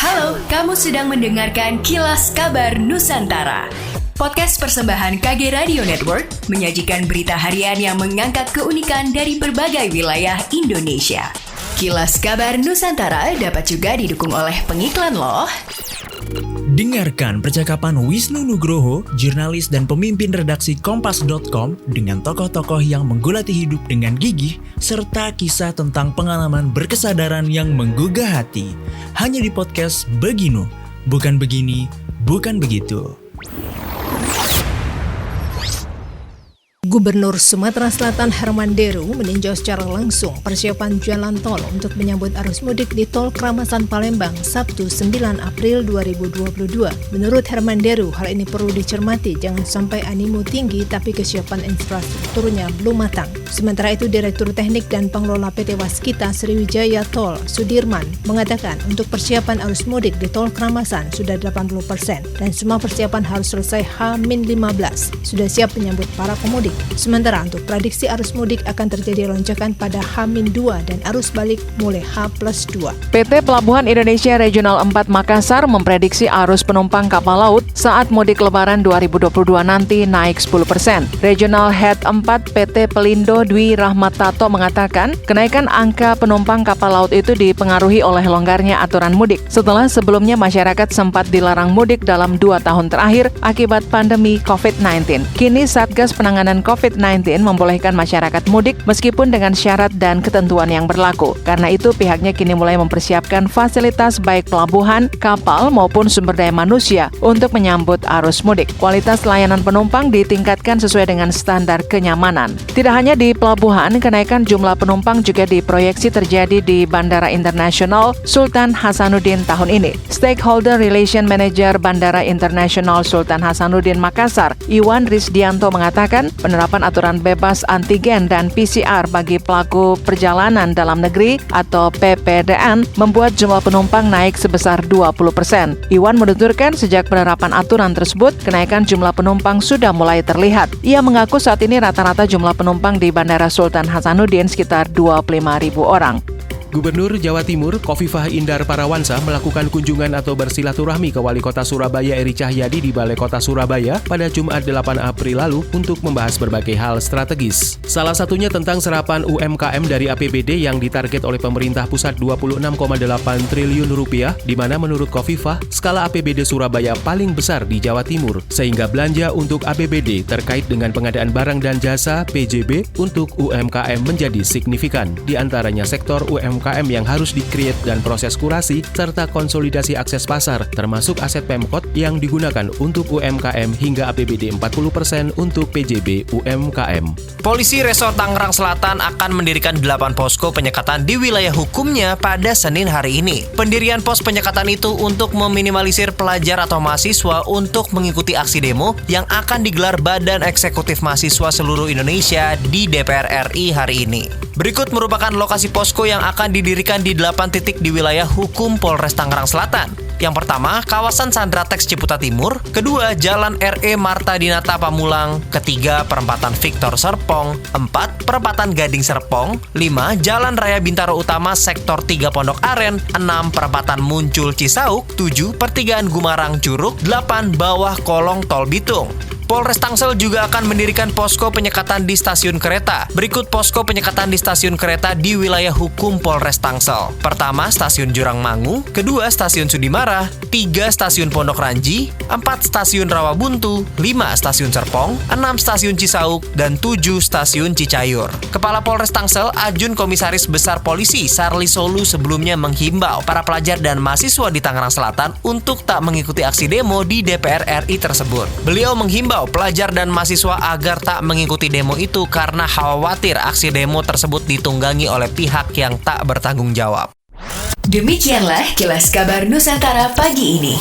Halo, kamu sedang mendengarkan Kilas Kabar Nusantara. Podcast persembahan KG Radio Network menyajikan berita harian yang mengangkat keunikan dari berbagai wilayah Indonesia. Kilas Kabar Nusantara dapat juga didukung oleh pengiklan loh. Dengarkan percakapan Wisnu Nugroho, jurnalis dan pemimpin redaksi Kompas.com dengan tokoh-tokoh yang menggulati hidup dengan gigih, serta kisah tentang pengalaman berkesadaran yang menggugah hati. Hanya di podcast Beginu, bukan begini, bukan begitu. Gubernur Sumatera Selatan Herman Deru meninjau secara langsung persiapan jalan tol untuk menyambut arus mudik di Tol Kramasan Palembang Sabtu 9 April 2022. Menurut Herman Deru, hal ini perlu dicermati, jangan sampai animo tinggi tapi kesiapan infrastrukturnya belum matang. Sementara itu, Direktur Teknik dan Pengelola PT Waskita Sriwijaya Tol, Sudirman, mengatakan untuk persiapan arus mudik di Tol Kramasan sudah 80% dan semua persiapan harus selesai H-15. Sudah siap menyambut para pemudik. Sementara untuk prediksi arus mudik akan terjadi lonjakan pada H-2 dan arus balik mulai H+2. PT Pelabuhan Indonesia Regional 4 Makassar memprediksi arus penumpang kapal laut saat mudik Lebaran 2022 nanti naik 10%. Regional Head 4 PT Pelindo Dwi Rahmat Tato mengatakan kenaikan angka penumpang kapal laut itu dipengaruhi oleh longgarnya aturan mudik setelah sebelumnya masyarakat sempat dilarang mudik dalam 2 tahun terakhir akibat pandemi COVID-19. Kini Satgas Penanganan COVID-19 membolehkan masyarakat mudik meskipun dengan syarat dan ketentuan yang berlaku. Karena itu pihaknya kini mulai mempersiapkan fasilitas baik pelabuhan, kapal maupun sumber daya manusia untuk menyambut arus mudik. Kualitas layanan penumpang ditingkatkan sesuai dengan standar kenyamanan. Tidak hanya di pelabuhan, kenaikan jumlah penumpang juga diproyeksi terjadi di Bandara Internasional Sultan Hasanuddin tahun ini. Stakeholder Relation Manager Bandara Internasional Sultan Hasanuddin Makassar, Iwan Risdianto mengatakan penerapan aturan bebas antigen dan PCR bagi pelaku perjalanan dalam negeri atau PPDN membuat jumlah penumpang naik sebesar 20%. Iwan menuturkan sejak penerapan aturan tersebut, kenaikan jumlah penumpang sudah mulai terlihat. Ia mengaku saat ini rata-rata jumlah penumpang di Bandara Sultan Hasanuddin sekitar 25.000 orang. Gubernur Jawa Timur Khofifah Indar Parawansa melakukan kunjungan atau bersilaturahmi ke Wali Kota Surabaya Eri Cahyadi di Balai Kota Surabaya pada Jumat 8 April lalu untuk membahas berbagai hal strategis. Salah satunya tentang serapan UMKM dari APBD yang ditarget oleh pemerintah pusat 26,8 triliun rupiah, di mana menurut Khofifah, skala APBD Surabaya paling besar di Jawa Timur, sehingga belanja untuk APBD terkait dengan pengadaan barang dan jasa PJB untuk UMKM menjadi signifikan, di antaranya sektor UMKM yang harus di-create dan proses kurasi serta konsolidasi akses pasar termasuk aset Pemkot yang digunakan untuk UMKM hingga APBD 40% untuk PJB UMKM. Polisi Resort Tangerang Selatan akan mendirikan 8 posko penyekatan di wilayah hukumnya pada Senin hari ini. Pendirian pos penyekatan itu untuk meminimalisir pelajar atau mahasiswa untuk mengikuti aksi demo yang akan digelar Badan Eksekutif Mahasiswa Seluruh Indonesia di DPR RI hari ini. Berikut merupakan lokasi posko yang akan didirikan di 8 titik di wilayah hukum Polres Tangerang Selatan. Yang pertama, kawasan Sandratex Ciputa Timur. Kedua, Jalan RE Marta Dinata Pamulang. Ketiga, Perempatan Victor Serpong. 4, Perempatan Gading Serpong. 5, Jalan Raya Bintaro Utama Sektor 3 Pondok Aren. 6, Perempatan Muncul Cisauk. 7, Pertigaan Gumarang Curug. 8, Bawah Kolong Tol Bitung. Polres Tangsel juga akan mendirikan posko penyekatan di stasiun kereta. Berikut posko penyekatan di stasiun kereta di wilayah hukum Polres Tangsel. Pertama, Stasiun Jurangmangu. Kedua, Stasiun Sudimara. 3, Stasiun Pondok Ranji. 4, Stasiun Rawabuntu. 5, Stasiun Serpong. 6, Stasiun Cisauk. Dan 7, Stasiun Cicayur. Kepala Polres Tangsel, Ajun Komisaris Besar Polisi Sarli Solu sebelumnya menghimbau para pelajar dan mahasiswa di Tangerang Selatan untuk tak mengikuti aksi demo di DPR RI tersebut. Beliau menghimbau pelajar dan mahasiswa agar tak mengikuti demo itu karena khawatir aksi demo tersebut ditunggangi oleh pihak yang tak bertanggung jawab. Demikianlah Kilas Kabar Nusantara pagi ini.